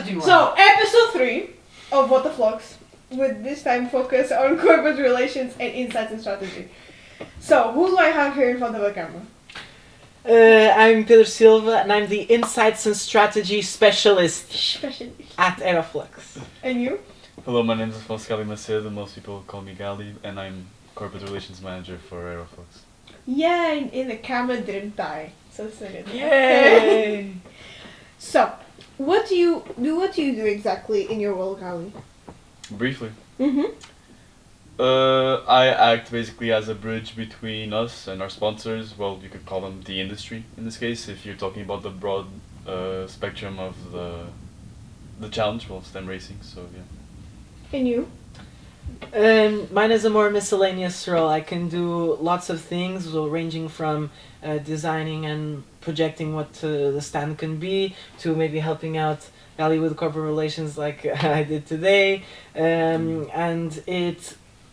do you want? So, episode 3 of What the Flux, with this time focus on corporate relations and insights and strategy. So, who do I have here in front of the camera? I'm Pedro Silva, and I'm the Insights and Strategy Specialist at Flux. And you? Hello, my name is Gali and most people call me Gali, and I'm Corporate Relations Manager for Aeroflux. Yeah, in the camera didn't die. So good. Yay! So, what do you do exactly in your role, Gali? Briefly, Mm-hmm. I act basically as a bridge between us and our sponsors. Well, you could call them the industry in this case, if you're talking about the broad spectrum of the challenge, well, STEM racing. So yeah. And you? Mine is a more miscellaneous role. I can do lots of things, well, ranging from designing and projecting what the stand can be, to maybe helping out Gali with corporate relations like I did today. And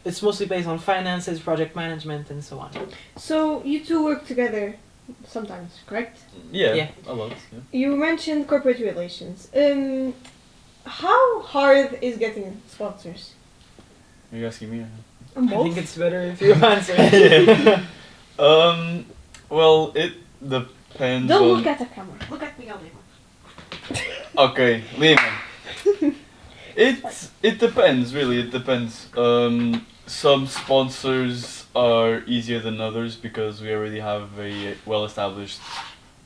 it's mostly based on finances, project management, and so on. So, you two work together sometimes, correct? Yeah, a lot. Yeah. You mentioned corporate relations. How hard is getting sponsors? Are you asking me? I think it's better if you answer. Well, it depends. Don't on... look at the camera. Look at me, Gali. Okay, Lehman. It depends, really. It depends. Some sponsors are easier than others because we already have a well-established,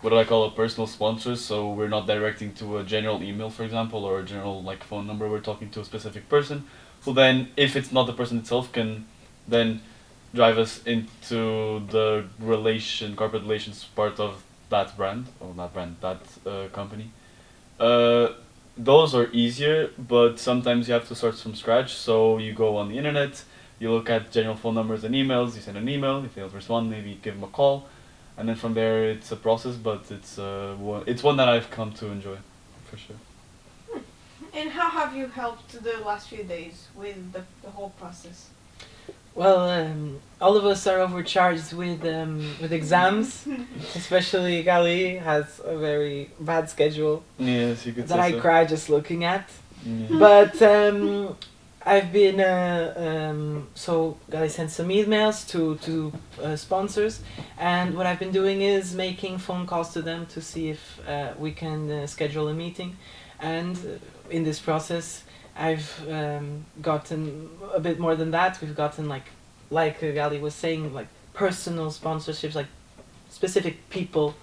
what do I call, a personal sponsor. So we're not directing to a general email, for example, or a general phone number. We're talking to a specific person, who then, if it's not the person itself, can then drive us into the corporate relations part of that brand, or not brand, that company. Those are easier, but sometimes you have to start from scratch. So you go on the internet, you look at general phone numbers and emails, you send an email, if they don't respond, maybe give them a call, and then from there it's a process, but it's one that I've come to enjoy, for sure. And how have you helped the last few days with the whole process? Well, all of us are overcharged with exams. Especially Gali has a very bad schedule Yes, you could that say I so. cry just looking at. Yeah. But I've been so Gali sent some emails to sponsors, and what I've been doing is making phone calls to them to see if we can schedule a meeting, and in this process I've gotten a bit more than that. We've gotten like Gali was saying, like personal sponsorships, like specific people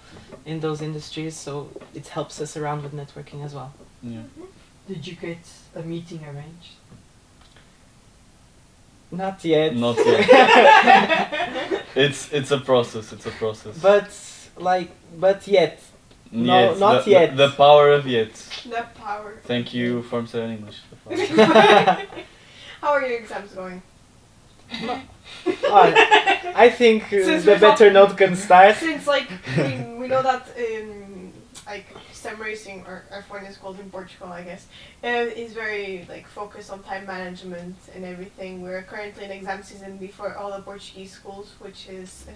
in those industries. So it helps us around with networking as well. Yeah. Did you get a meeting arranged? Not yet. Not yet. It's a process. It's a process. But yet. No, Yet, not yet. The power of yet. The power. Thank you, Form 7 English. The power. How are your exams going? I think Since the we're better talking- note can start. Since we know that STEM racing, or F1 is called in Portugal, I guess, is very focused on time management and everything. We're currently in exam season before all the Portuguese schools, which is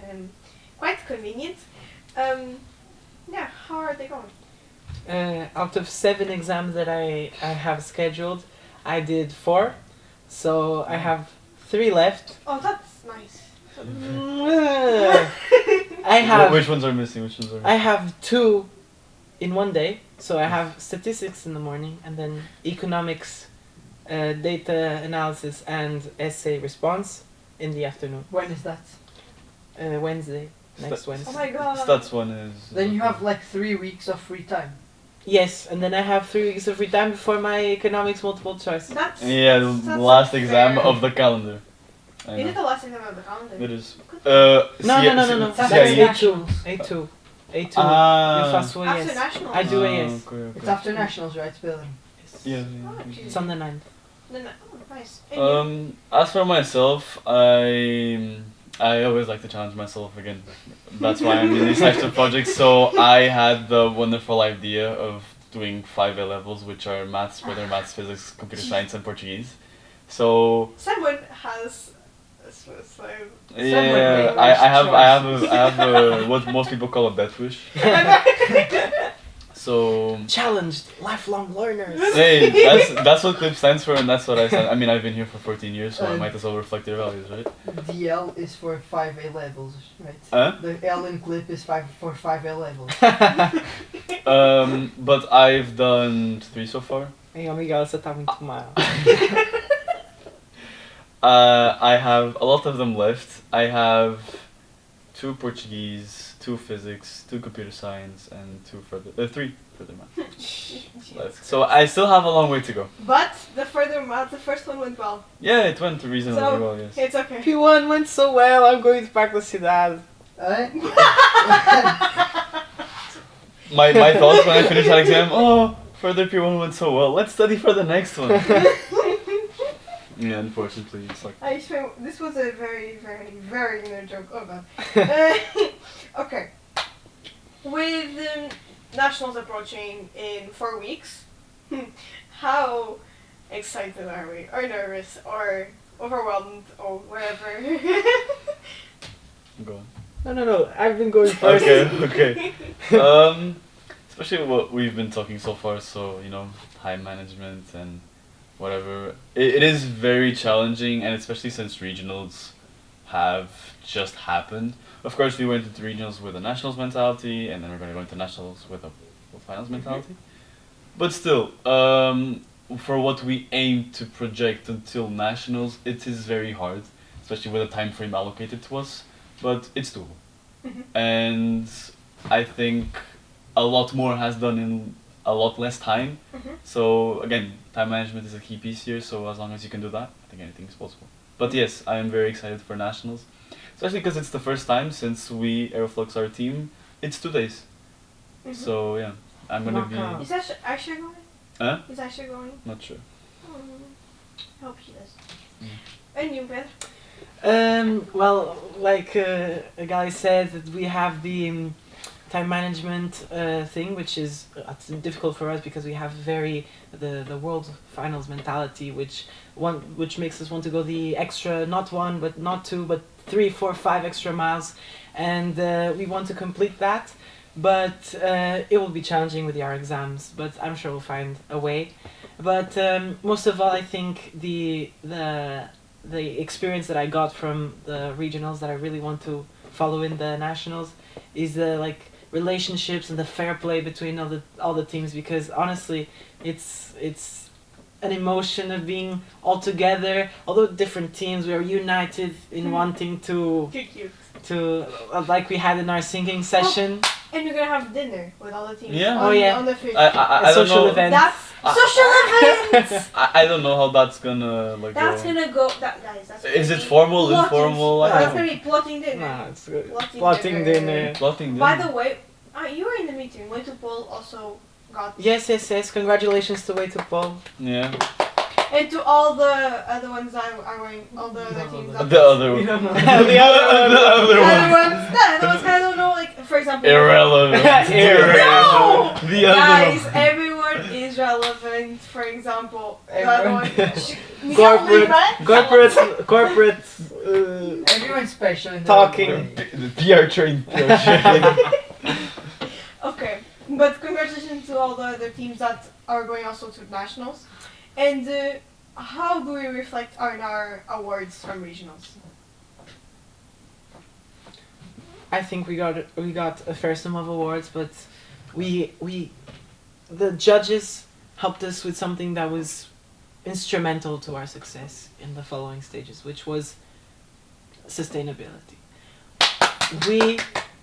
quite convenient. Yeah, how are they going? Out of 7 exams that I have scheduled, I did 4, so I have 3 left. Oh, that's nice. I have Which ones are missing? I have 2 in one day, so I have statistics in the morning and then economics, data analysis and essay response in the afternoon. When is that? Wednesday, next Oh Wednesday. my god. Stats one is. Then you have 3 weeks of free time. Yes, and then I have 3 weeks of free time before my economics multiple choice. That's the that's last not exam fair. of the calendar. I Is it know. the last exam of the calendar? It is. No. That's That's CIE. nationals. A2. A2. Ah. Eu faço After AS. nationals. I do Ah, AS. okay. It's after nationals, right, Pedro? Yeah. Oh, geez. It's on the 9th. Then, oh, nice. And you? As for myself, I always like to challenge myself again. That's why I'm in these types of projects. So I had the wonderful idea of doing 5 A levels, which are maths, further maths, physics, computer science, and Portuguese. So Someone has. So, yeah, I have what most people call a death wish. So Challenged, lifelong learners. hey, that's what CLIP stands for, and that's what I said. I mean, I've been here for 14 years, so I might as well reflect their values, right? The L is for 5 A levels, right? Huh? The L in clip is for 5 A levels. But I've done 3 so far. Ei, Miguel, você tá muito mal. I have a lot of them left. I have 2 Portuguese, 2 physics, 2 computer science, and 3 further math left. So I still have a long way to go. But the further math, the first one went well. Yeah, it went reasonably So, well, yes. It's okay. P1 went so well, I'm going to Pacosidade. My thoughts when I finished that exam, oh, further P1 went so well, let's study for the next one. Yeah, unfortunately, it's like... I swear, this was a very, very, very inner joke. Oh god. Okay. With nationals approaching in 4 weeks, how excited are we? Or nervous? Or overwhelmed? Or whatever? Go on. No, I've been going first. Okay. Especially what we've been talking so far, so, you know, time management and whatever. It is very challenging, and especially since regionals have just happened. Of course, we went into regionals with a nationals mentality, and then we're going to go into nationals with a finals mentality. But still, for what we aim to project until nationals, it is very hard, especially with a time frame allocated to us. But it's doable. And I think a lot more has done in a lot less time. So again, time management is a key piece here, so as long as you can do that, I think anything is possible. But yes, I am very excited for nationals, especially because it's the first time since we Aeroflux our team, it's 2 days. So yeah, I'm gonna be... Knockout. Is that actually going? Huh? Is actually going? Not sure. I hope she does. And you, Pedro? Well, like Gali said, that we have the time management thing, which is difficult for us because we have the world finals mentality, which makes us want to go the extra, not 1, but not 2, but 3, 4, 5 extra miles, and we want to complete that. But it will be challenging with our exams, but I'm sure we'll find a way. But most of all, I think the experience that I got from the regionals that I really want to follow in the nationals is the relationships and the fair play between all the teams, because honestly it's an emotion of being all together, although different teams, we are united in wanting to like we had in our singing session. And you're gonna have dinner with all the teams. Yeah. On the 5th. I don't social know. event. That's social events. I don't know how that's gonna That's go. gonna go. Guys, that's. Is gonna it be formal, plotting- informal? I That's don't gonna know. be plotting dinner. Nah, it's good. Plotting Plotting dinner. Plotting By dinner. the way, you were in the meeting. Way to Paul also got. Yes. Congratulations to Way to Paul. Yeah. And to all the other ones that are going, all the other teams. The other one. the other The other The one. other ones. The other ones. I don't know. Like for example. Irrelevant. No! The other Guys, one. everyone is relevant. For example, the other Everyone. one. corporate. Everyone's special in Talking. The PR train. Okay, but congratulations to all the other teams that are going also to nationals. And how do we reflect on our awards from regionals? I think we got a fair sum of awards, but the judges helped us with something that was instrumental to our success in the following stages, which was sustainability.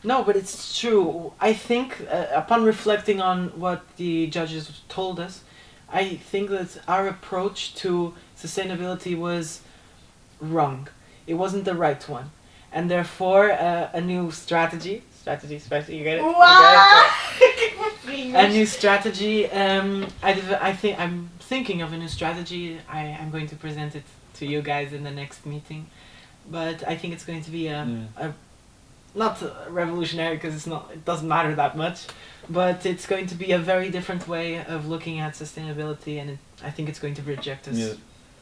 No, but it's true. I think upon reflecting on what the judges told us, I think that our approach to sustainability was wrong. It wasn't the right one. And therefore, a new strategy, you get it? Wow! A new strategy, I'm thinking of a new strategy. I'm going to present it to you guys in the next meeting. But I think it's going to be not revolutionary, because it doesn't matter that much, but it's going to be a very different way of looking at sustainability, and I think it's going to reject us. Yeah.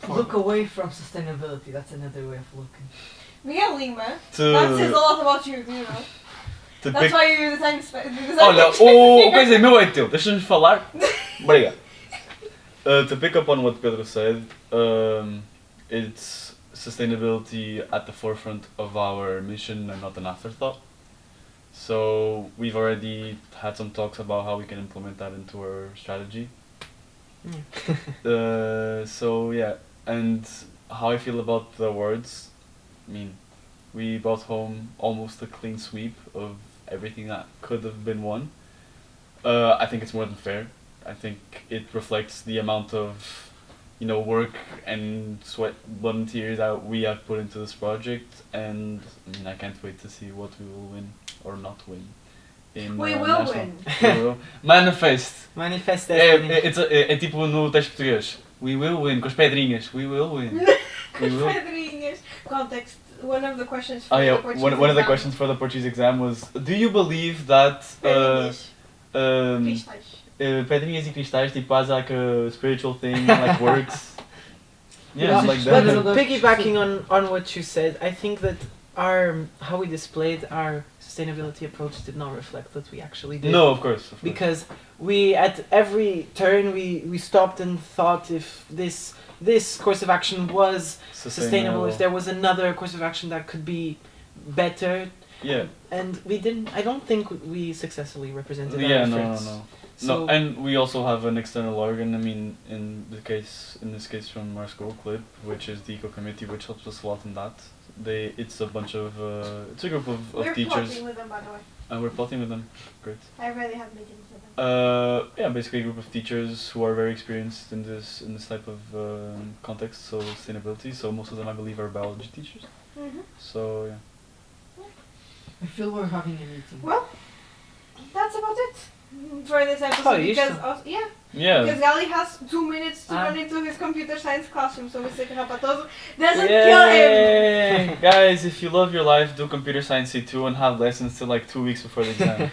Look away from sustainability. That's another way of looking. Miguel Lima. That says a lot about you, you know. To That's pick... why you design design. Olha, o coisa é meu, é teu. Deixa-nos falar. Obrigado. To pick up on what Pedro said, it's sustainability at the forefront of our mission and not an afterthought. So we've already had some talks about how we can implement that into our strategy. So yeah, and how I feel about the awards, I mean, we brought home almost a clean sweep of everything that could have been won. I think it's more than fair. I think it reflects the amount of, work and sweat, blood and tears that we have put into this project, and I mean, I can't wait to see what we will win or not win. We will win. We will. Manifest. Manifest destiny. É tipo no texto português. We will win, com as pedrinhas. We will win. We will. Pedrinhas. Context. One of the questions for Oh yeah, the Portuguese one of the exam. questions for the Portuguese exam was, do you believe that Pedrinhas. um, Cristais. pedrinhas e cristais, tipo, as like a spiritual thing, like works? Yeah, it's like But that. piggybacking on what you said, I think that how we displayed our sustainability approach did not reflect what we actually did. No, of course. Because we at every turn we stopped and thought if this course of action was sustainable, if there was another course of action that could be better. Yeah. And we didn't. I don't think we successfully represented our Yeah, efforts. no. So No, and we also have an external organ. I mean, in this case from our school, CLIP, which is the eco committee, which helps us a lot in that. It's a bunch of it's a group of We're teachers. plotting with them, by the way. And we're plotting with them. Great. I rarely have meetings with them. Yeah, basically a group of teachers who are very experienced in this type of context, so sustainability. So most of them, I believe, are biology teachers. Mm-hmm. So yeah. I feel we're having a meeting. Well, that's about it for this Oh, episode you because should. yeah, Yeah. because Gali has 2 minutes to Ah. run into his computer science classroom, so Mr. Rapatoso doesn't kill him. Yay! Guys, if you love your life, do computer science C2 and have lessons till like 2 weeks before the exam.